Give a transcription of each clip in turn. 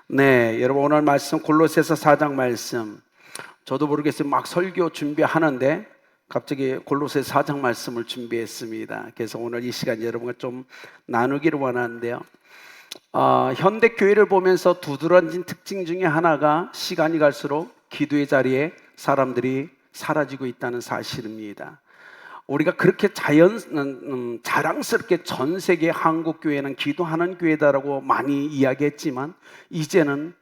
네, 여러분 오늘 말씀 골로새서 4장 말씀. 저도 모르겠어요. 막 설교 준비하는데 갑자기 골로새서 4장 말씀을 준비했습니다. 그래서 오늘 이 시간 여러분과 좀 나누기를 원하는데요. 현대 교회를 보면서 두드러진 특징 중에 하나가 시간이 갈수록 기도의 자리에 사람들이 사라지고 있다는 사실입니다. 우리가 그렇게 자랑스럽게 전 세계 한국 교회는 기도하는 교회다라고 많이 이야기했지만 이제는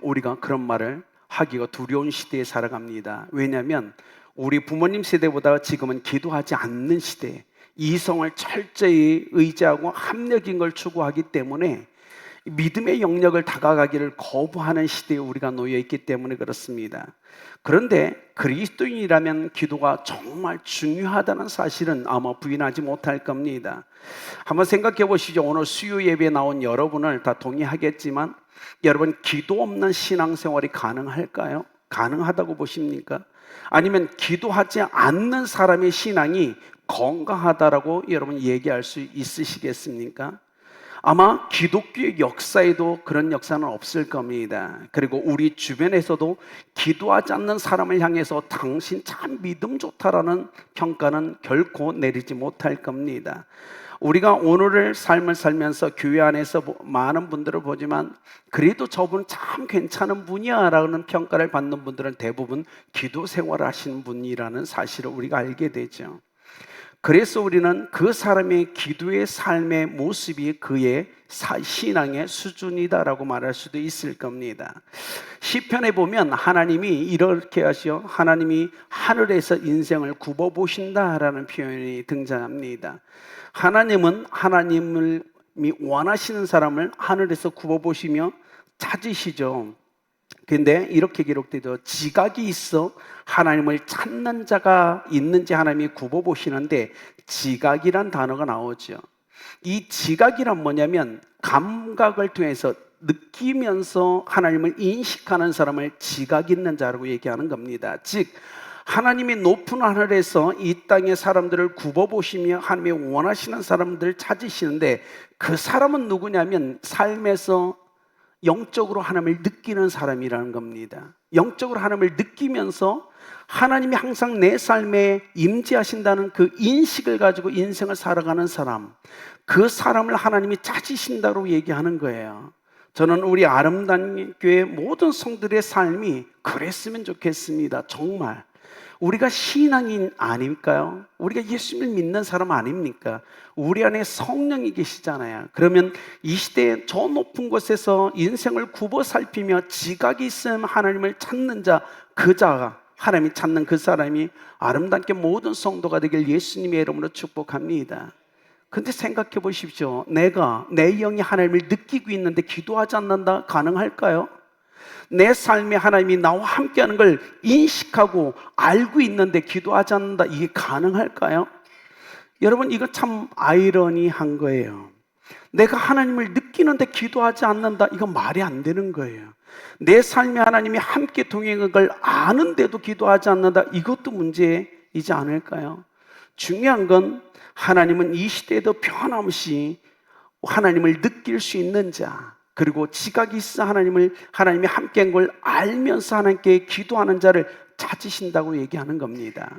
우리가 그런 말을 하기가 두려운 시대에 살아갑니다. 왜냐하면 우리 부모님 세대보다 지금은 기도하지 않는 시대, 이성을 철저히 의지하고 합력인 걸 추구하기 때문에 믿음의 영역을 다가가기를 거부하는 시대에 우리가 놓여 있기 때문에 그렇습니다. 그런데 그리스도인이라면 기도가 정말 중요하다는 사실은 아마 부인하지 못할 겁니다. 한번 생각해 보시죠. 오늘 수요 예배에 나온 여러분을 다 동의하겠지만 여러분, 기도 없는 신앙생활이 가능할까요? 가능하다고 보십니까? 아니면 기도하지 않는 사람의 신앙이 건강하다라고 여러분 얘기할 수 있으시겠습니까? 아마 기독교의 역사에도 그런 역사는 없을 겁니다. 그리고 우리 주변에서도 기도하지 않는 사람을 향해서 당신 참 믿음 좋다라는 평가는 결코 내리지 못할 겁니다. 우리가 오늘의 삶을 살면서 교회 안에서 많은 분들을 보지만 그래도 저분 참 괜찮은 분이야 라는 평가를 받는 분들은 대부분 기도 생활을 하시는 분이라는 사실을 우리가 알게 되죠. 그래서 우리는 그 사람의 기도의 삶의 모습이 그의 신앙의 수준이다라고 말할 수도 있을 겁니다. 시편에 보면 하나님이 이렇게 하시오. 하나님이 하늘에서 인생을 굽어보신다라는 표현이 등장합니다. 하나님은 하나님을 원하시는 사람을 하늘에서 굽어보시며 찾으시죠. 근데 이렇게 기록되죠. 지각이 있어 하나님을 찾는 자가 있는지 하나님이 굽어보시는데 지각이란 단어가 나오죠. 이 지각이란 뭐냐면 감각을 통해서 느끼면서 하나님을 인식하는 사람을 지각 있는 자라고 얘기하는 겁니다. 즉 하나님이 높은 하늘에서 이 땅의 사람들을 굽어보시며 하나님이 원하시는 사람들을 찾으시는데 그 사람은 누구냐면 삶에서 영적으로 하나님을 느끼는 사람이라는 겁니다. 영적으로 하나님을 느끼면서 하나님이 항상 내 삶에 임재하신다는 그 인식을 가지고 인생을 살아가는 사람, 그 사람을 하나님이 찾으신다고 얘기하는 거예요. 저는 우리 아름다운 교회 모든 성들의 삶이 그랬으면 좋겠습니다. 정말 우리가 신앙인 아닐까요? 우리가 예수님을 믿는 사람 아닙니까? 우리 안에 성령이 계시잖아요. 그러면 이 시대에 저 높은 곳에서 인생을 굽어 살피며 지각이 있으면 하나님을 찾는 자, 그 자가 하나님이 찾는 그 사람이 아름답게 모든 성도가 되길 예수님의 이름으로 축복합니다. 근데 생각해 보십시오. 내가 내 영이 하나님을 느끼고 있는데 기도하지 않는다? 가능할까요? 내 삶에 하나님이 나와 함께하는 걸 인식하고 알고 있는데 기도하지 않는다, 이게 가능할까요? 여러분, 이거 참 아이러니한 거예요. 내가 하나님을 느끼는데 기도하지 않는다, 이거 말이 안 되는 거예요. 내 삶에 하나님이 함께 동행한 걸 아는데도 기도하지 않는다, 이것도 문제이지 않을까요? 중요한 건 하나님은 이 시대에도 변함없이 하나님을 느낄 수 있는 자, 그리고 지각이 있어 하나님이 함께한 걸 알면서 하나님께 기도하는 자를 찾으신다고 얘기하는 겁니다.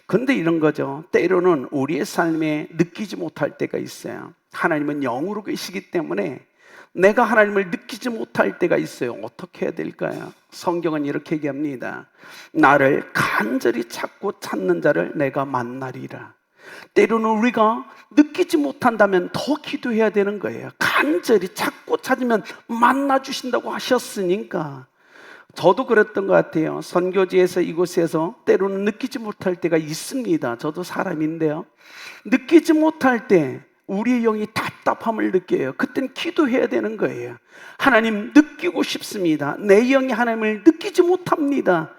그런데 이런 거죠. 때로는 우리의 삶에 느끼지 못할 때가 있어요. 하나님은 영으로 계시기 때문에 내가 하나님을 느끼지 못할 때가 있어요. 어떻게 해야 될까요? 성경은 이렇게 얘기합니다. 나를 간절히 찾고 찾는 자를 내가 만나리라. 때로는 우리가 느끼지 못한다면 더 기도해야 되는 거예요. 간절히 찾고 찾으면 만나주신다고 하셨으니까. 저도 그랬던 것 같아요. 선교지에서 이곳에서 때로는 느끼지 못할 때가 있습니다. 저도 사람인데요. 느끼지 못할 때 우리의 영이 답답함을 느껴요. 그땐 기도해야 되는 거예요. 하나님, 느끼고 싶습니다. 내 영이 하나님을 느끼지 못합니다.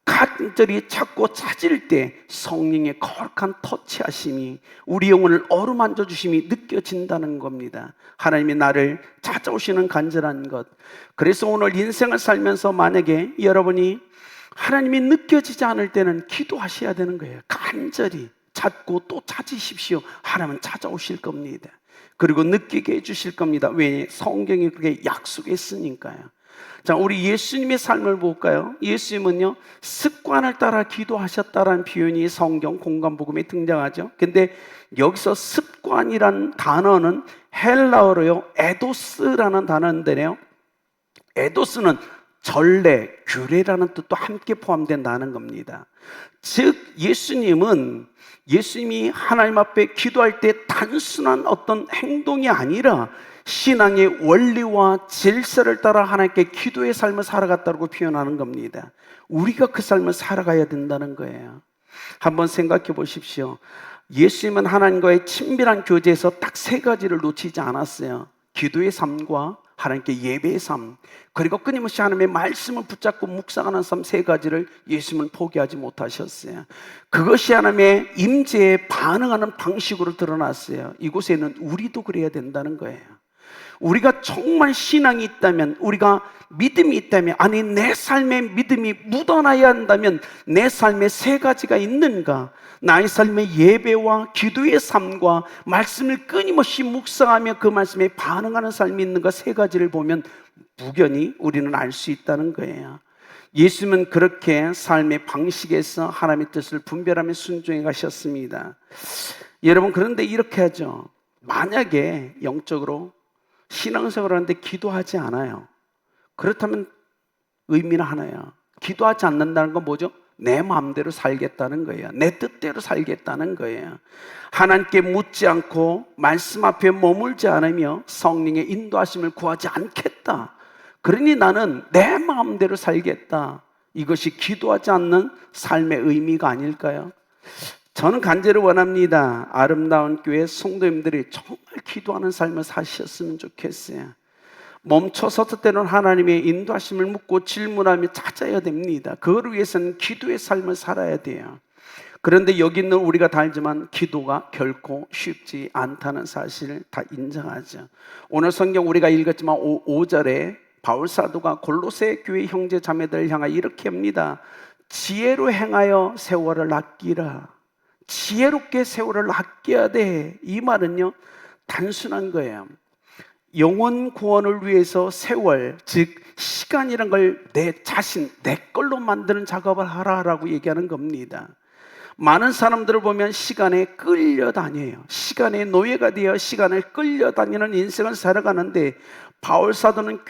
간절히 찾고 찾을 때 성령의 거룩한 터치하심이 우리 영혼을 어루만져 주심이 느껴진다는 겁니다. 하나님이 나를 찾아오시는 간절한 것. 그래서 오늘 인생을 살면서 만약에 여러분이 하나님이 느껴지지 않을 때는 기도하셔야 되는 거예요. 간절히 찾고 또 찾으십시오. 하나님은 찾아오실 겁니다. 그리고 느끼게 해주실 겁니다. 왜? 성경이 그렇게 약속했으니까요. 자, 우리 예수님의 삶을 볼까요? 예수님은요, 습관을 따라 기도하셨다라는 표현이 성경 공관복음에 등장하죠. 근데 여기서 습관이란 단어는 헬라어로요, 에도스라는 단어인데요, 에도스는 전례, 규례라는 뜻도 함께 포함된다는 겁니다. 즉 예수님이 하나님 앞에 기도할 때 단순한 어떤 행동이 아니라 신앙의 원리와 질서를 따라 하나님께 기도의 삶을 살아갔다고 표현하는 겁니다. 우리가 그 삶을 살아가야 된다는 거예요. 한번 생각해 보십시오. 예수님은 하나님과의 친밀한 교제에서 딱 세 가지를 놓치지 않았어요. 기도의 삶과 하나님께 예배의 삶, 그리고 끊임없이 하나님의 말씀을 붙잡고 묵상하는 삶, 세 가지를 예수님은 포기하지 못하셨어요. 그것이 하나님의 임재에 반응하는 방식으로 드러났어요. 이곳에는 우리도 그래야 된다는 거예요. 우리가 정말 신앙이 있다면, 우리가 믿음이 있다면, 아니 내 삶에 믿음이 묻어나야 한다면 내 삶에 세 가지가 있는가? 나의 삶의 예배와 기도의 삶과 말씀을 끊임없이 묵상하며 그 말씀에 반응하는 삶이 있는가? 세 가지를 보면 무견히 우리는 알 수 있다는 거예요. 예수님은 그렇게 삶의 방식에서 하나님의 뜻을 분별하며 순종해 가셨습니다. 여러분, 그런데 이렇게 하죠. 만약에 영적으로 신앙생활을 하는데 기도하지 않아요. 그렇다면 의미는 하나예요. 기도하지 않는다는 건 뭐죠? 내 마음대로 살겠다는 거예요. 내 뜻대로 살겠다는 거예요. 하나님께 묻지 않고 말씀 앞에 머물지 않으며 성령의 인도하심을 구하지 않겠다. 그러니 나는 내 마음대로 살겠다. 이것이 기도하지 않는 삶의 의미가 아닐까요? 저는 간절히 원합니다. 아름다운 교회 성도님들이 정말 기도하는 삶을 사셨으면 좋겠어요. 멈춰서 때로는 하나님의 인도하심을 묻고 질문하며 찾아야 됩니다. 그걸 위해서는 기도의 삶을 살아야 돼요. 그런데 여기 있는 우리가 다 알지만 기도가 결코 쉽지 않다는 사실을 다 인정하죠. 오늘 성경 우리가 읽었지만 5절에 바울 사도가 골로새 교회 형제 자매들을 향하여 이렇게 합니다. 지혜로 행하여 세월을 아끼라. 지혜롭게 세월을 아껴야 돼. 이 말은요, 단순한 거예요. 영혼 구원을 위해서 세월, 즉 시간이란 걸 내 자신, 내 걸로 만드는 작업을 하라라고 얘기하는 겁니다. 많은 사람들을 보면 시간에 끌려다녀요. 시간의 노예가 되어 시간을 끌려다니는 인생을 살아가는데, 바울 사도는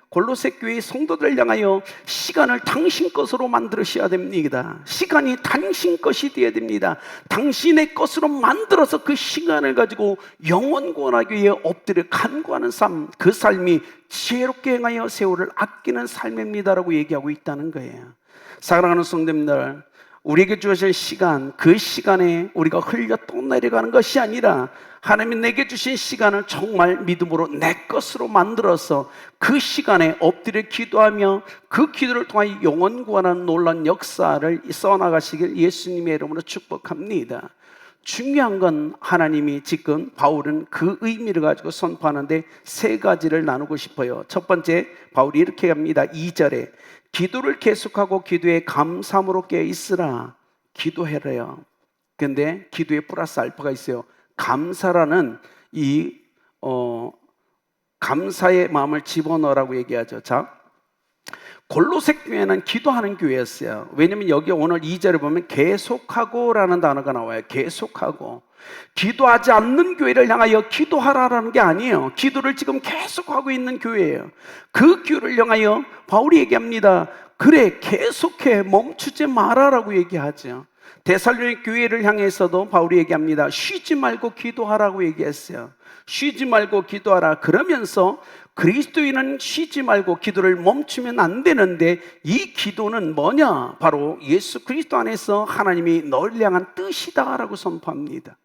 골로새 교회의 성도들을 향하여 시간을 당신 것으로 만들으셔야 됩니다. 시간이 당신 것이 되어야 됩니다. 당신의 것으로 만들어서 그 시간을 가지고 영원 구원하기 위해 엎드려 간구하는 삶, 그 삶이 지혜롭게 행하여 세월을 아끼는 삶입니다라고 얘기하고 있다는 거예요. 사랑하는 성도님들, 우리에게 주어질 시간, 그 시간에 우리가 흘려 떠내려가는 것이 아니라 하나님이 내게 주신 시간을 정말 믿음으로 내 것으로 만들어서 그 시간에 엎드려 기도하며 그 기도를 통하여 영원 구원하는 놀라운 역사를 써나가시길 예수님의 이름으로 축복합니다. 중요한 건 하나님이 지금 바울은 그 의미를 가지고 선포하는데 세 가지를 나누고 싶어요. 첫 번째, 바울이 이렇게 합니다. 2절에 기도를 계속하고 기도에 감사함으로 깨어 있으라. 기도해라요. 근데 기도에 플러스 알파가 있어요. 감사라는 감사의 마음을 집어넣으라고 얘기하죠. 자, 골로새 교회는 기도하는 교회였어요. 왜냐면 여기 오늘 2절에 보면 계속하고라는 단어가 나와요. 계속하고. 기도하지 않는 교회를 향하여 기도하라라는 게 아니에요. 기도를 지금 계속하고 있는 교회예요. 그 교회를 향하여 바울이 얘기합니다. 그래, 계속해, 멈추지 마라라고 얘기하죠. 데살로니가 교회를 향해서도 바울이 얘기합니다. 쉬지 말고 기도하라고 얘기했어요. 쉬지 말고 기도하라. 그러면서 그리스도인은 쉬지 말고 기도를 멈추면 안 되는데, 이 기도는 뭐냐? 바로 예수 그리스도 안에서 하나님이 너를 향한 뜻이다라고 선포합니다.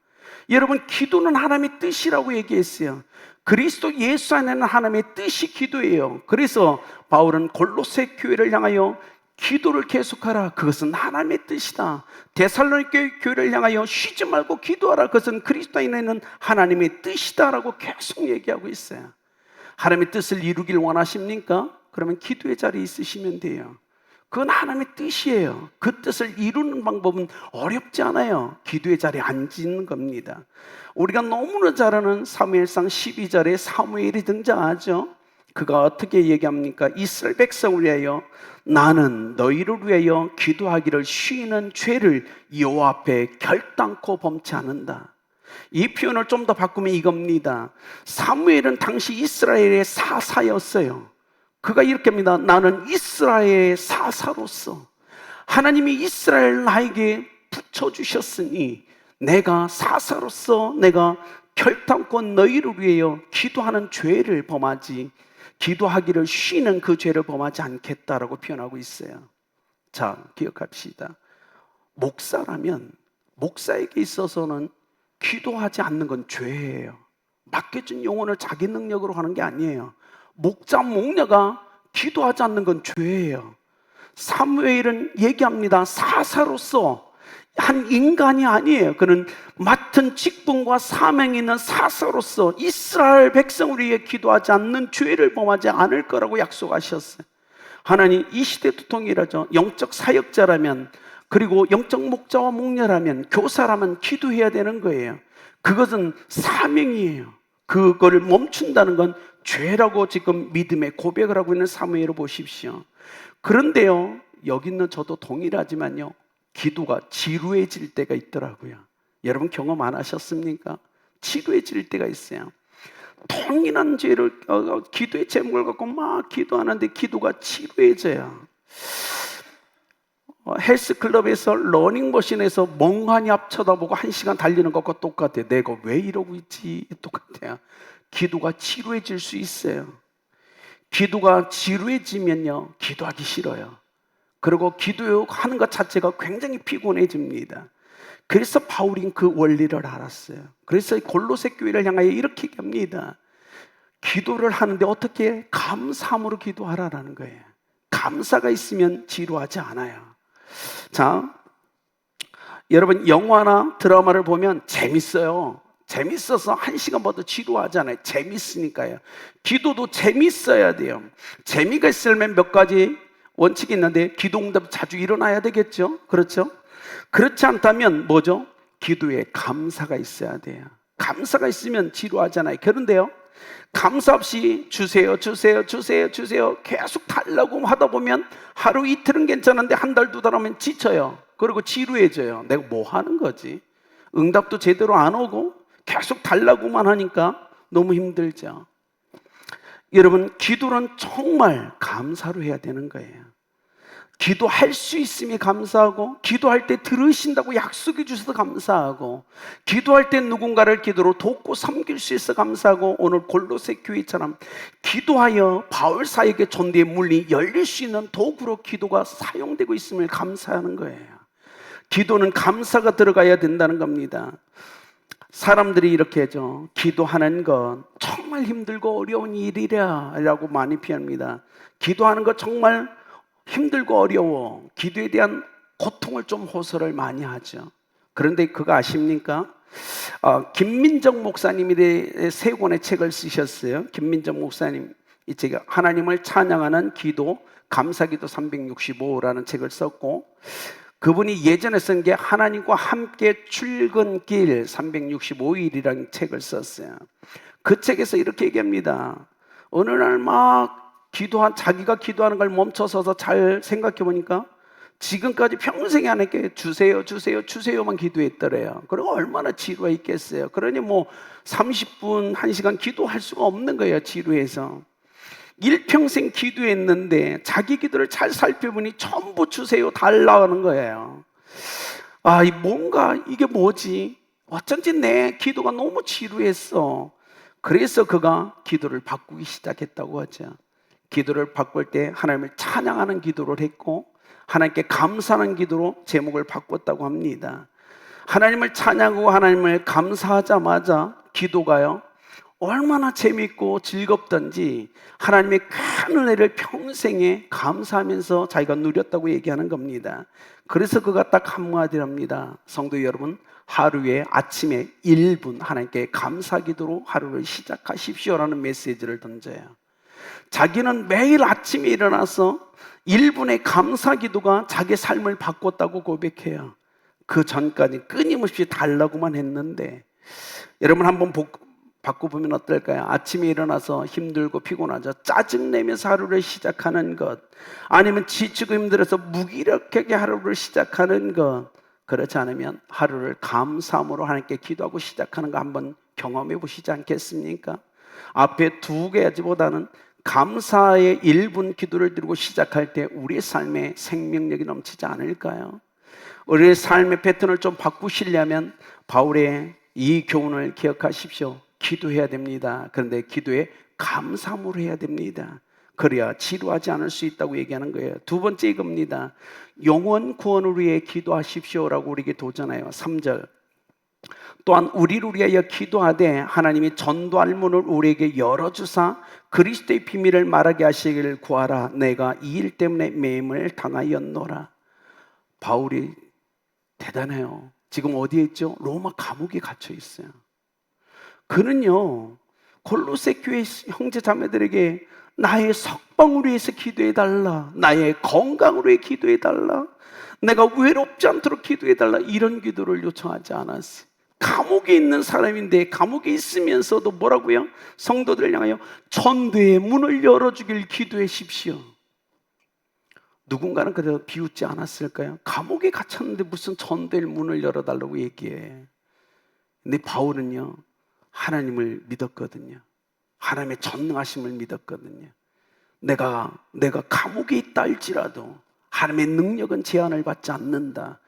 여러분, 기도는 하나님의 뜻이라고 얘기했어요. 그리스도 예수 안에는 하나님의 뜻이 기도예요. 그래서 바울은 골로새 교회를 향하여 기도를 계속하라. 그것은 하나님의 뜻이다. 데살로니가 교회를 향하여 쉬지 말고 기도하라. 그것은 그리스도 안에는 하나님의 뜻이다라고 계속 얘기하고 있어요. 하나님의 뜻을 이루길 원하십니까? 그러면 기도의 자리에 있으시면 돼요. 그건 하나님의 뜻이에요. 그 뜻을 이루는 방법은 어렵지 않아요. 기도의 자리에 앉는 겁니다. 우리가 너무나 잘 아는 사무엘상 12절에 사무엘이 등장하죠. 그가 어떻게 얘기합니까? 이스라엘 백성을 위하여 나는 너희를 위하여 기도하기를 쉬는 죄를 여호와 앞에 결단코 범치 않는다. 이 표현을 좀 더 바꾸면 이겁니다. 사무엘은 당시 이스라엘의 사사였어요. 그가 이렇게 합니다. 나는 이스라엘의 사사로서 하나님이 이스라엘 나에게 붙여주셨으니 내가 사사로서 내가 결단코 너희를 위하여 기도하는 죄를 범하지, 기도하기를 쉬는 그 죄를 범하지 않겠다라고 표현하고 있어요. 자, 기억합시다. 목사라면 목사에게 있어서는 기도하지 않는 건 죄예요. 맡겨진 영혼을 자기 능력으로 하는 게 아니에요. 목자, 목녀가 기도하지 않는 건 죄예요. 사무엘은 얘기합니다. 사사로서 한 인간이 아니에요. 그는 맡은 직분과 사명이 있는 사사로서 이스라엘 백성을 위해 기도하지 않는 죄를 범하지 않을 거라고 약속하셨어요. 하나님 이 시대도 동일하죠. 영적 사역자라면, 그리고 영적 목자와 목녀라면, 교사라면 기도해야 되는 거예요. 그것은 사명이에요. 그거를 멈춘다는 건 죄라고 지금 믿음의 고백을 하고 있는 사무엘을 보십시오. 그런데요, 여기 있는 저도 동일하지만요, 기도가 지루해질 때가 있더라고요. 여러분 경험 안 하셨습니까? 지루해질 때가 있어요. 동일한 죄를 기도의 제목을 갖고 막 기도하는데 기도가 지루해져요. 헬스클럽에서 러닝머신에서 멍하니 앞 쳐다보고 1시간 달리는 것과 똑같아요. 내가 왜 이러고 있지? 똑같아요. 기도가 지루해질 수 있어요. 기도가 지루해지면요, 기도하기 싫어요. 그리고 기도하는 것 자체가 굉장히 피곤해집니다. 그래서 바울이 그 원리를 알았어요. 그래서 골로새 교회를 향하여 이렇게 얘기합니다. 기도를 하는데 어떻게 감사함으로 기도하라라는 거예요. 감사가 있으면 지루하지 않아요. 자, 여러분 영화나 드라마를 보면 재밌어요. 재밌어서 1시간 봐도 지루하지 않아요. 재밌으니까요. 기도도 재밌어야 돼요. 재미가 있으려면 몇 가지 원칙이 있는데, 기도응답 자주 일어나야 되겠죠? 그렇죠? 그렇지 않다면 뭐죠? 기도에 감사가 있어야 돼요. 감사가 있으면 지루하잖아요. 그런데요, 감사 없이 주세요 계속 달라고 하다 보면 하루 이틀은 괜찮은데 한 달, 두 달 하면 지쳐요. 그리고 지루해져요. 내가 뭐 하는 거지? 응답도 제대로 안 오고 계속 달라고만 하니까 너무 힘들죠. 여러분, 기도는 정말 감사로 해야 되는 거예요. 기도할 수 있음이 감사하고, 기도할 때 들으신다고 약속해 주셔서 감사하고, 기도할 때 누군가를 기도로 돕고 섬길 수 있어 감사하고, 오늘 골로새 교회처럼 기도하여 바울 사역의 전대의 문이 열릴 수 있는 도구로 기도가 사용되고 있음을 감사하는 거예요. 기도는 감사가 들어가야 된다는 겁니다. 사람들이 이렇게 하죠. 기도하는 건 정말 힘들고 어려운 일이라 라고 많이 표현합니다. 기도하는 것 정말 힘들고 어려워. 기도에 대한 고통을 좀 호소를 많이 하죠. 그런데 그거 아십니까? 김민정 목사님이 세 권의 책을 쓰셨어요. 김민정 목사님, 이 책이 하나님을 찬양하는 기도, 감사기도 365라는 책을 썼고, 그분이 예전에 쓴 게 하나님과 함께 출근길 365일이라는 책을 썼어요. 그 책에서 이렇게 얘기합니다. 어느 날 막 자기가 기도하는 걸 멈춰서서 잘 생각해 보니까 지금까지 평생에 하나님께 주세요만 기도했더래요. 그리고 얼마나 지루해 있겠어요. 그러니 뭐 30분, 1시간 기도할 수가 없는 거예요. 지루해서. 일평생 기도했는데 자기 기도를 잘 살펴보니 전부 주세요 달라는 거예요. 뭔가 이게 뭐지? 어쩐지 내 기도가 너무 지루했어. 그래서 그가 기도를 바꾸기 시작했다고 하죠. 기도를 바꿀 때 하나님을 찬양하는 기도를 했고, 하나님께 감사하는 기도로 제목을 바꿨다고 합니다. 하나님을 찬양하고 하나님을 감사하자마자 기도가요, 얼마나 재밌고 즐겁던지 하나님의 큰 은혜를 평생에 감사하면서 자기가 누렸다고 얘기하는 겁니다. 그래서 그가 딱 한마디를 합니다. 성도 여러분, 하루에 아침에 1분 하나님께 감사 기도로 하루를 시작하십시오라는 메시지를 던져요. 자기는 매일 아침에 일어나서 1분의 감사 기도가 자기 삶을 바꿨다고 고백해요. 그 전까지 끊임없이 달라고만 했는데, 여러분 한번 바꿔보면 어떨까요? 아침에 일어나서 힘들고 피곤하죠. 짜증내면서 하루를 시작하는 것, 아니면 지치고 힘들어서 무기력하게 하루를 시작하는 것, 그렇지 않으면 하루를 감사함으로 하나님께 기도하고 시작하는 거 한번 경험해 보시지 않겠습니까? 앞에 두 가지보다는 감사의 1분 기도를 드리고 시작할 때 우리의 삶에 생명력이 넘치지 않을까요? 우리의 삶의 패턴을 좀 바꾸시려면 바울의 이 교훈을 기억하십시오. 기도해야 됩니다. 그런데 기도에 감사함으로 해야 됩니다. 그래야 지루하지 않을 수 있다고 얘기하는 거예요. 두 번째 이겁니다. 영원 구원을 위해 기도하십시오라고 우리에게 도전해요. 3절. 또한 우리를 위하여 기도하되 하나님이 전도할 문을 우리에게 열어주사 그리스도의 비밀을 말하게 하시기를 구하라. 내가 이 일 때문에 매임을 당하였노라. 바울이 대단해요. 지금 어디에 있죠? 로마 감옥에 갇혀 있어요. 그는요, 골로새 교회 형제 자매들에게 나의 석방을 위해서 기도해달라, 나의 건강을 위해 기도해달라, 내가 외롭지 않도록 기도해달라, 이런 기도를 요청하지 않았어요. 감옥에 있는 사람인데 감옥에 있으면서도 뭐라고요? 성도들을 향하여 전도의 문을 열어주길 기도하십시오. 누군가는 그래도 비웃지 않았을까요? 감옥에 갇혔는데 무슨 전도의 문을 열어달라고 얘기해. 근데 바울은요, 하나님을 믿었거든요. 하나님의 전능하심을 믿었거든요. 내가 감옥에 있다 할지라도 하나님의 능력은 제한을 받지 않는다.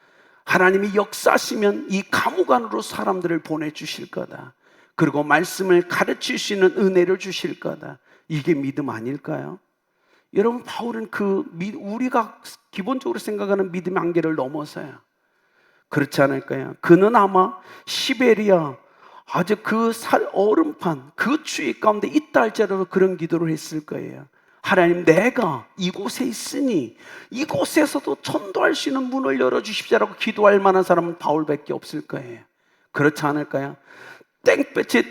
하나님이 역사하시면 이 감옥 안으로 사람들을 보내주실 거다. 그리고 말씀을 가르칠 수 있는 은혜를 주실 거다. 이게 믿음 아닐까요? 여러분, 바울은 우리가 기본적으로 생각하는 믿음의 한계를 넘어서요. 그렇지 않을까요? 그는 아마 시베리아 아주 그 얼음판 그 추위 가운데 있다 할지라도 그런 기도를 했을 거예요. 하나님, 내가 이곳에 있으니 이곳에서도 전도할 수 있는 문을 열어주십시오라고 기도할 만한 사람은 바울밖에 없을 거예요. 그렇지 않을까요? 땡볕에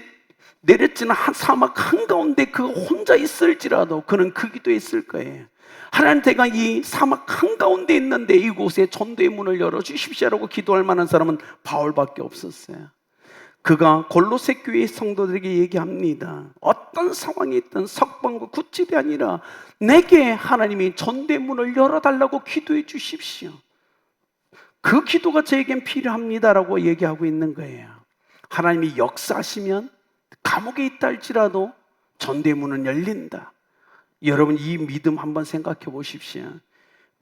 내렸지는 한 사막 한가운데 그 혼자 있을지라도 그는 그 기도했을 거예요. 하나님, 제가 이 사막 한가운데 있는데 이곳에 전도의 문을 열어주십시오라고 기도할 만한 사람은 바울밖에 없었어요. 그가 골로새 교회 성도들에게 얘기합니다. 어떤 상황이 있든 석방과 구집이 아니라 내게 하나님이 전도의 문을 열어달라고 기도해 주십시오. 그 기도가 저에겐 필요합니다라고 얘기하고 있는 거예요. 하나님이 역사하시면 감옥에 있다 할지라도 전도의 문은 열린다. 여러분, 이 믿음 한번 생각해 보십시오.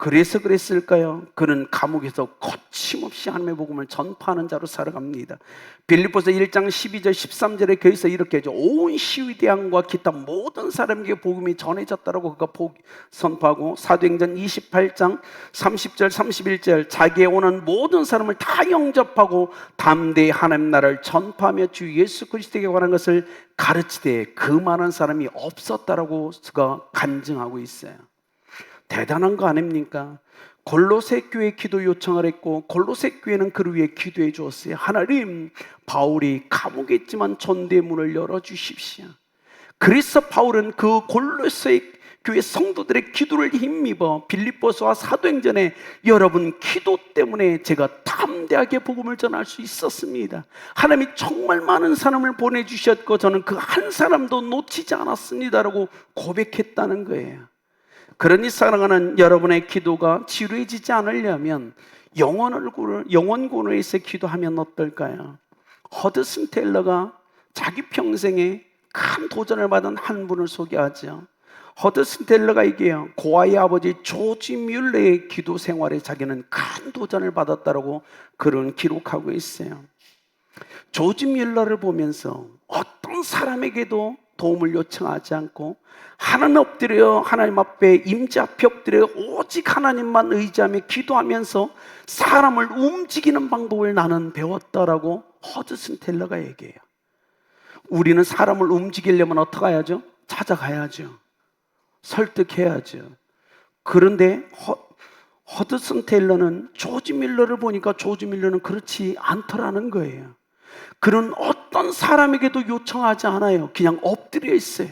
그래서 그랬을까요? 그는 감옥에서 거침없이 하나님의 복음을 전파하는 자로 살아갑니다. 빌립보서 1장 12절 13절에 거기서 이렇게 하죠. 온 시위대왕과 기타 모든 사람에게 복음이 전해졌다라고 그가 선포하고, 사도행전 28장 30절 31절 자기의 오는 모든 사람을 다 영접하고 담대히 하나님 나라를 전파하며 주 예수 그리스도에게 관한 것을 가르치되 그 많은 사람이 없었다라고 그가 간증하고 있어요. 대단한 거 아닙니까? 골로새 교회 기도 요청을 했고 골로새 교회는 그를 위해 기도해 주었어요. 하나님, 바울이 감옥에 있지만 전도의 문을 열어주십시오. 그래서 바울은 그 골로새 교회 성도들의 기도를 힘입어 빌립보서와 사도행전에 여러분 기도 때문에 제가 담대하게 복음을 전할 수 있었습니다. 하나님이 정말 많은 사람을 보내주셨고 저는 그 한 사람도 놓치지 않았습니다라고 고백했다는 거예요. 그러니 사랑하는 여러분의 기도가 지루해지지 않으려면 영원군을 위해서 기도하면 어떨까요? 허드슨 테일러가 자기 평생에 큰 도전을 받은 한 분을 소개하죠. 허드슨 테일러가 얘기해요. 고아의 아버지 조지 뮬러의 기도 생활에 자기는 큰 도전을 받았다고 그런 기록하고 있어요. 조지 뮬러를 보면서 어떤 사람에게도 도움을 요청하지 않고 하나님 엎드려 하나님 앞에 임재 앞에 엎드려 오직 하나님만 의지하며 기도하면서 사람을 움직이는 방법을 나는 배웠다라고 허드슨 테일러가 얘기해요. 우리는 사람을 움직이려면 어떻게 해야죠? 찾아가야죠. 설득해야죠. 그런데 허드슨 테일러는 조지 밀러를 보니까 조지 밀러는 그렇지 않더라는 거예요. 그는 어떤 사람에게도 요청하지 않아요. 그냥 엎드려 있어요.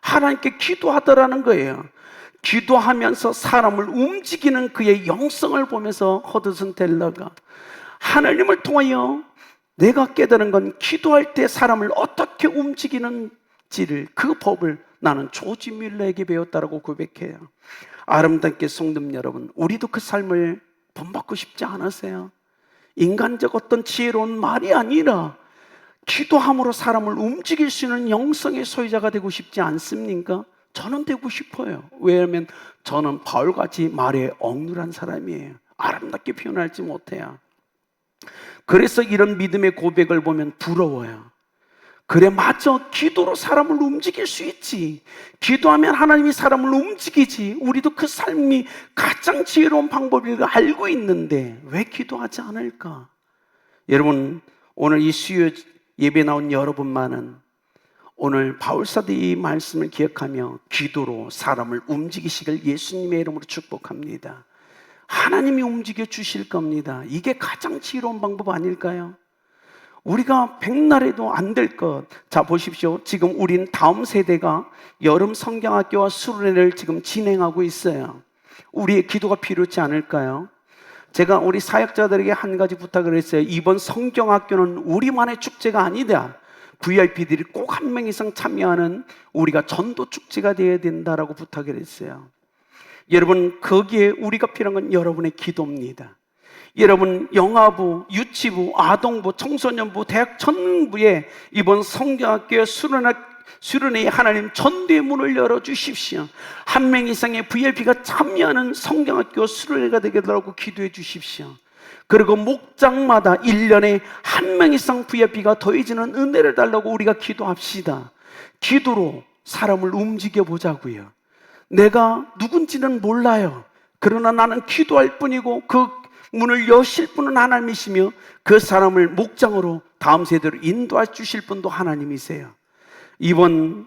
하나님께 기도하더라는 거예요. 기도하면서 사람을 움직이는 그의 영성을 보면서 허드슨 텔러가 하나님을 통하여 내가 깨달은 건 기도할 때 사람을 어떻게 움직이는지를, 그 법을 나는 조지 뮬러에게 배웠다라고 고백해요. 아름답게 성도 여러분, 우리도 그 삶을 본받고 싶지 않으세요? 인간적 어떤 지혜로운 말이 아니라 기도함으로 사람을 움직일 수 있는 영성의 소유자가 되고 싶지 않습니까? 저는 되고 싶어요. 왜냐하면 저는 바울같이 말에 억눌한 사람이에요. 아름답게 표현할지 못해요. 그래서 이런 믿음의 고백을 보면 부러워요. 그래, 맞아. 기도로 사람을 움직일 수 있지. 기도하면 하나님이 사람을 움직이지. 우리도 그 삶이 가장 지혜로운 방법을 알고 있는데 왜 기도하지 않을까? 여러분, 오늘 이 수요 예배 나온 여러분만은 오늘 바울사도의 이 말씀을 기억하며 기도로 사람을 움직이시길 예수님의 이름으로 축복합니다. 하나님이 움직여 주실 겁니다. 이게 가장 지혜로운 방법 아닐까요? 우리가 백날해도 안 될 것. 자, 보십시오. 지금 우린 다음 세대가 여름 성경학교와 수련회를 지금 진행하고 있어요. 우리의 기도가 필요치 않을까요? 제가 우리 사역자들에게 한 가지 부탁을 했어요. 이번 성경학교는 우리만의 축제가 아니다. VIP들이 꼭 한 명 이상 참여하는 우리가 전도 축제가 되어야 된다라고 부탁을 했어요. 여러분, 거기에 우리가 필요한 건 여러분의 기도입니다. 여러분, 영아부, 유치부, 아동부, 청소년부, 대학 전부에 이번 성경학교 수련회에 하나님 전도의 문을 열어주십시오. 한 명 이상의 VIP가 참여하는 성경학교 수련회가 되겠다고 기도해 주십시오. 그리고 목장마다 1년에 한 명 이상 VIP가 더해지는 은혜를 달라고 우리가 기도합시다. 기도로 사람을 움직여 보자고요. 내가 누군지는 몰라요. 그러나 나는 기도할 뿐이고 그 문을 여실 분은 하나님이시며 그 사람을 목장으로 다음 세대로 인도해 주실 분도 하나님이세요. 이번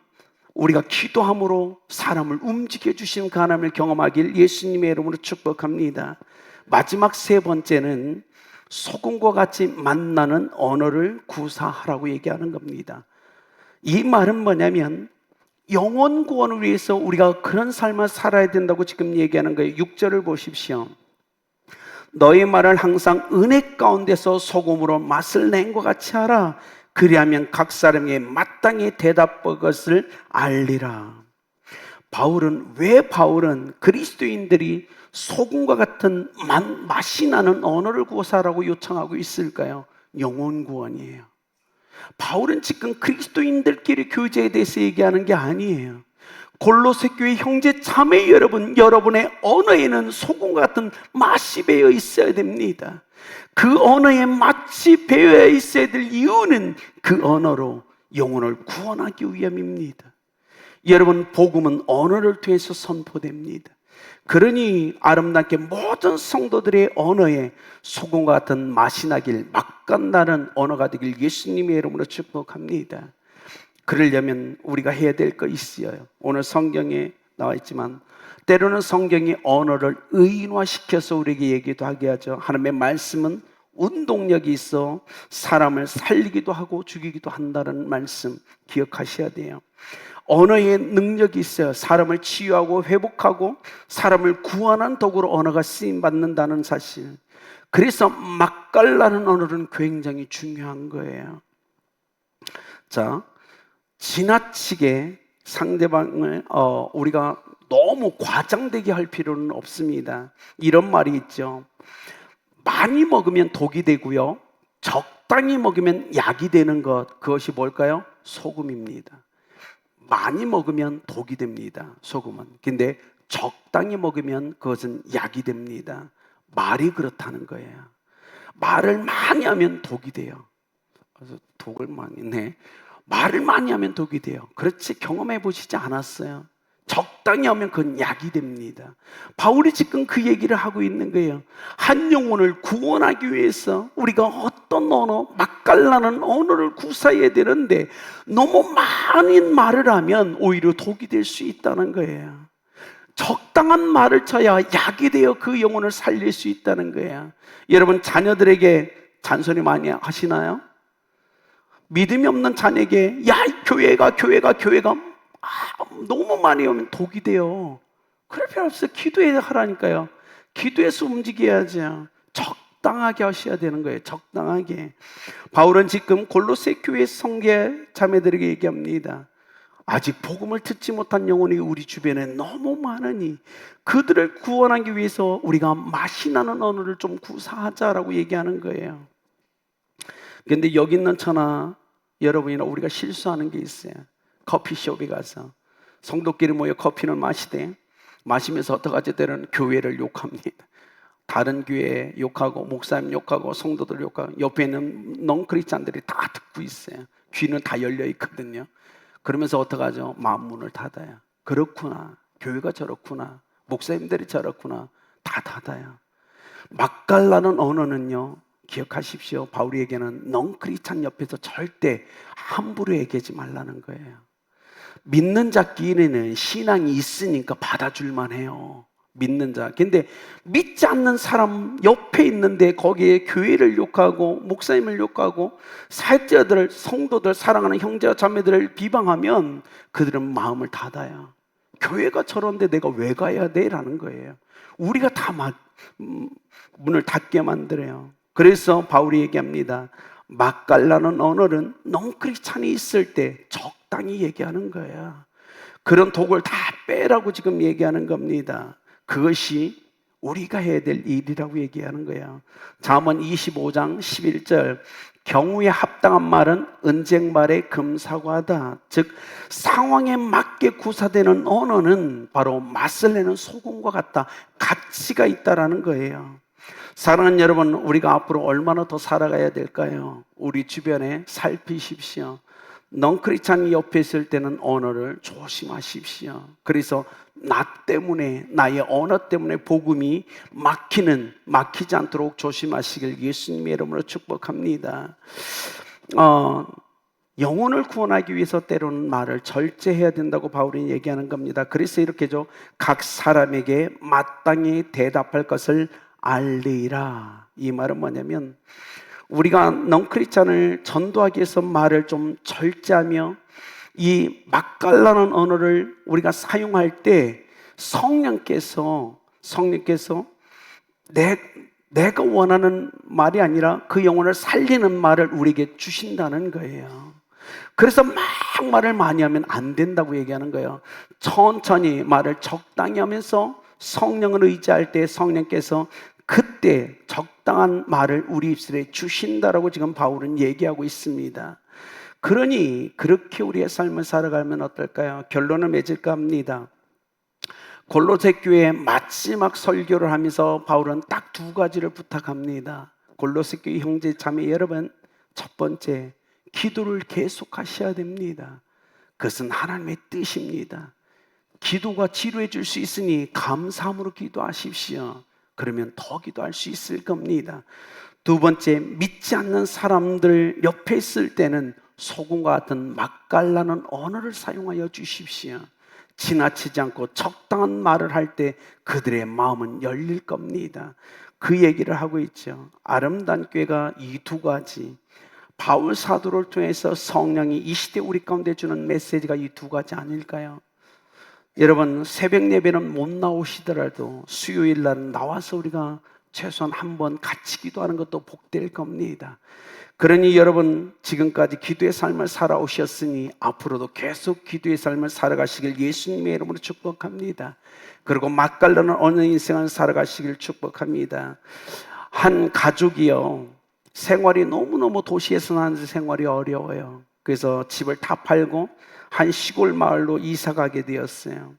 우리가 기도함으로 사람을 움직여 주신 그 하나님을 경험하길 예수님의 이름으로 축복합니다. 마지막 세 번째는 소금과 같이 만나는 언어를 구사하라고 얘기하는 겁니다. 이 말은 뭐냐면 영혼 구원을 위해서 우리가 그런 삶을 살아야 된다고 지금 얘기하는 거예요. 6절을 보십시오. 너의 말을 항상 은혜 가운데서 소금으로 맛을 낸 것 같이 하라. 그리하면 각 사람에게 마땅히 대답할 것을 알리라. 왜 바울은 그리스도인들이 소금과 같은 맛이 나는 언어를 구사하라고 요청하고 있을까요? 영혼 구원이에요. 바울은 지금 그리스도인들끼리 교제에 대해서 얘기하는 게 아니에요. 골로새 교회 형제 자매 여러분, 여러분의 언어에는 소금과 같은 맛이 배어 있어야 됩니다. 그 언어에 맛이 배어 있어야 될 이유는 그 언어로 영혼을 구원하기 위함입니다. 여러분, 복음은 언어를 통해서 선포됩니다. 그러니 아름답게 모든 성도들의 언어에 소금과 같은 맛이 나길, 맛간나는 언어가 되길 예수님의 이름으로 축복합니다. 그러려면 우리가 해야 될 거 있어요. 오늘 성경에 나와 있지만 때로는 성경이 언어를 의인화시켜서 우리에게 얘기도 하게 하죠. 하나님의 말씀은 운동력이 있어 사람을 살리기도 하고 죽이기도 한다는 말씀 기억하셔야 돼요. 언어의 능력이 있어요. 사람을 치유하고 회복하고 사람을 구원하는 도구로 언어가 쓰임받는다는 사실. 그래서 맛깔나는 언어는 굉장히 중요한 거예요. 자, 지나치게 상대방을 우리가 너무 과장되게 할 필요는 없습니다. 이런 말이 있죠. 많이 먹으면 독이 되고요, 적당히 먹으면 약이 되는 것, 그것이 뭘까요? 소금입니다. 많이 먹으면 독이 됩니다, 소금은. 근데 적당히 먹으면 그것은 약이 됩니다. 말이 그렇다는 거예요. 말을 많이 하면 독이 돼요. 그래서 독을 많이 내. 말을 많이 하면 독이 돼요. 그렇지, 경험해 보시지 않았어요? 적당히 하면 그건 약이 됩니다. 바울이 지금 그 얘기를 하고 있는 거예요. 한 영혼을 구원하기 위해서 우리가 어떤 언어, 맛깔나는 언어를 구사해야 되는데 너무 많은 말을 하면 오히려 독이 될 수 있다는 거예요. 적당한 말을 쳐야 약이 되어 그 영혼을 살릴 수 있다는 거예요. 여러분, 자녀들에게 잔소리 많이 하시나요? 믿음이 없는 자녀에게 야, 교회가 너무 많이 오면 독이 돼요. 그럴 필요 없어요. 기도해야 하라니까요. 기도해서 움직여야죠. 적당하게 하셔야 되는 거예요. 적당하게. 바울은 지금 골로새 교회 성계 자매들에게 얘기합니다. 아직 복음을 듣지 못한 영혼이 우리 주변에 너무 많으니 그들을 구원하기 위해서 우리가 맛이 나는 언어를 좀 구사하자라고 얘기하는 거예요. 그런데 여기 있는 저나 여러분이나 우리가 실수하는 게 있어요. 커피숍에 가서 성도끼리 모여 커피를 마시면서 어떡하지? 때로는 교회를 욕합니다. 다른 교회 욕하고 목사님 욕하고 성도들 욕하고 옆에 있는 넌크리스찬들이 다 듣고 있어요. 귀는 다 열려 있거든요. 그러면서 어떡하죠? 마음 문을 닫아요. 그렇구나. 교회가 저렇구나. 목사님들이 저렇구나. 다 닫아요. 맛깔나는 언어는요, 기억하십시오. 바울에게는 넌크리스찬 옆에서 절대 함부로 얘기하지 말라는 거예요. 믿는 자끼리는 신앙이 있으니까 받아줄만 해요. 믿는 자. 근데 믿지 않는 사람 옆에 있는데 거기에 교회를 욕하고 목사님을 욕하고 사역자들, 성도들, 사랑하는 형제와 자매들을 비방하면 그들은 마음을 닫아요. 교회가 저런데 내가 왜 가야 돼? 라는 거예요. 우리가 다 문을 닫게 만들어요. 그래서 바울이 얘기합니다. 맛깔나는 언어는 넌크리스찬이 있을 때 적당히 얘기하는 거야. 그런 독을 다 빼라고 지금 얘기하는 겁니다. 그것이 우리가 해야 될 일이라고 얘기하는 거예요. 잠언 25장 11절 경우에 합당한 말은 은쟁말의 금사과다. 즉 상황에 맞게 구사되는 언어는 바로 맛을 내는 소금과 같다. 가치가 있다라는 거예요. 사랑하는 여러분, 우리가 앞으로 얼마나 더 살아가야 될까요? 우리 주변에 살피십시오. 넌크리스찬이 옆에 있을 때는 언어를 조심하십시오. 그래서 나 때문에, 나의 언어 때문에 복음이 막히지 않도록 조심하시길 예수님의 이름으로 축복합니다. 영혼을 구원하기 위해서 때로는 말을 절제해야 된다고 바울이 얘기하는 겁니다. 그래서 이렇게죠. 각 사람에게 마땅히 대답할 것을 알리라. 이 말은 뭐냐면 우리가 넌크리스찬을 전도하기 위해서 말을 좀 절제하며 이 맛깔나는 언어를 우리가 사용할 때 성령께서 내가 원하는 말이 아니라 그 영혼을 살리는 말을 우리에게 주신다는 거예요. 그래서 막 말을 많이 하면 안 된다고 얘기하는 거예요. 천천히 말을 적당히 하면서 성령을 의지할 때 성령께서 그때 적당한 말을 우리 입술에 주신다라고 지금 바울은 얘기하고 있습니다. 그러니 그렇게 우리의 삶을 살아가면 어떨까요? 결론을 맺을까 합니다. 골로새 교회의 마지막 설교를 하면서 바울은 딱 두 가지를 부탁합니다. 골로새 교회 형제 자매 여러분, 첫 번째, 기도를 계속하셔야 됩니다. 그것은 하나님의 뜻입니다. 기도가 치료해 줄 수 있으니 감사함으로 기도하십시오. 그러면 더 기도할 수 있을 겁니다. 두 번째, 믿지 않는 사람들 옆에 있을 때는 소금과 같은 맛깔나는 언어를 사용하여 주십시오. 지나치지 않고 적당한 말을 할 때 그들의 마음은 열릴 겁니다. 그 얘기를 하고 있죠. 아름다운 교회가 이 두 가지, 바울 사도를 통해서 성령이 이 시대 우리 가운데 주는 메시지가 이 두 가지 아닐까요? 여러분, 새벽 예배는 못 나오시더라도 수요일 날 나와서 우리가 최소한 한 번 같이 기도하는 것도 복될 겁니다. 그러니 여러분, 지금까지 기도의 삶을 살아오셨으니 앞으로도 계속 기도의 삶을 살아가시길 예수님의 이름으로 축복합니다. 그리고 맛깔나는 어느 인생을 살아가시길 축복합니다. 한 가족이요, 생활이 너무너무 도시에서 사는 생활이 어려워요. 그래서 집을 다 팔고 한 시골 마을로 이사 가게 되었어요.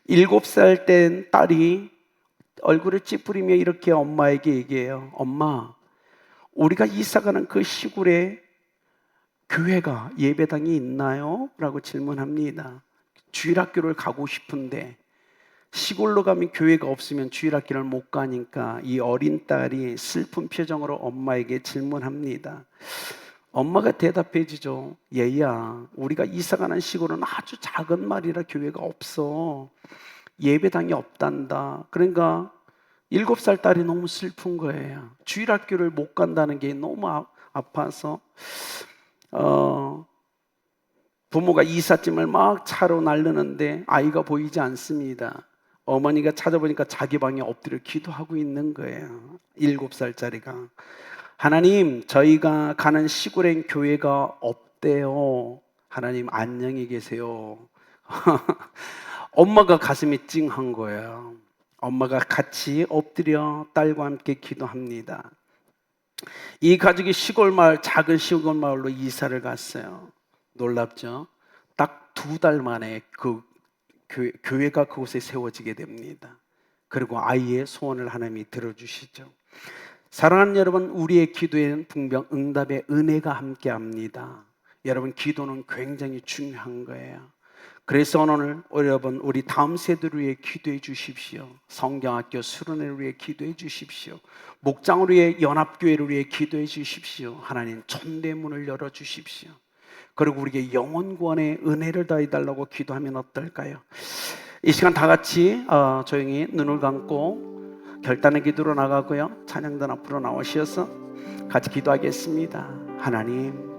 7살 된 딸이 얼굴을 찌푸리며 이렇게 엄마에게 얘기해요. 엄마, 우리가 이사 가는 그 시골에 교회가, 예배당이 있나요? 라고 질문합니다. 주일학교를 가고 싶은데 시골로 가면 교회가 없으면 주일학교를 못 가니까 이 어린 딸이 슬픈 표정으로 엄마에게 질문합니다. 엄마가 대답해 주죠. 얘야, 우리가 이사가는 시골은 아주 작은 마을이라 교회가 없어. 예배당이 없단다. 그러니까 7살 딸이 너무 슬픈 거예요. 주일학교를 못 간다는 게 너무 아파서 부모가 이삿짐을 막 차로 나르는데 아이가 보이지 않습니다. 어머니가 찾아보니까 자기 방에 엎드려 기도하고 있는 거예요. 7살짜리가. 하나님, 저희가 가는 시골엔 교회가 없대요. 하나님, 안녕히 계세요. 엄마가 가슴이 찡한 거예요. 엄마가 같이 엎드려 딸과 함께 기도합니다. 이 가족이 시골 마을, 작은 시골 마을로 이사를 갔어요. 놀랍죠? 딱 2달 만에 그 교회가 그곳에 세워지게 됩니다. 그리고 아이의 소원을 하나님이 들어주시죠. 사랑하는 여러분, 우리의 기도에는 분명 응답의 은혜가 함께합니다. 여러분, 기도는 굉장히 중요한 거예요. 그래서 오늘 여러분, 우리 다음 세대를 위해 기도해 주십시오. 성경학교 수련회를 위해 기도해 주십시오. 목장을 위해, 연합교회를 위해 기도해 주십시오. 하나님, 천대문을 열어 주십시오. 그리고 우리에게 영원 구원의 은혜를 더해달라고 기도하면 어떨까요? 이 시간 다 같이 조용히 눈을 감고 결단의 기도로 나가고요, 찬양단 앞으로 나오셔서 같이 기도하겠습니다. 하나님,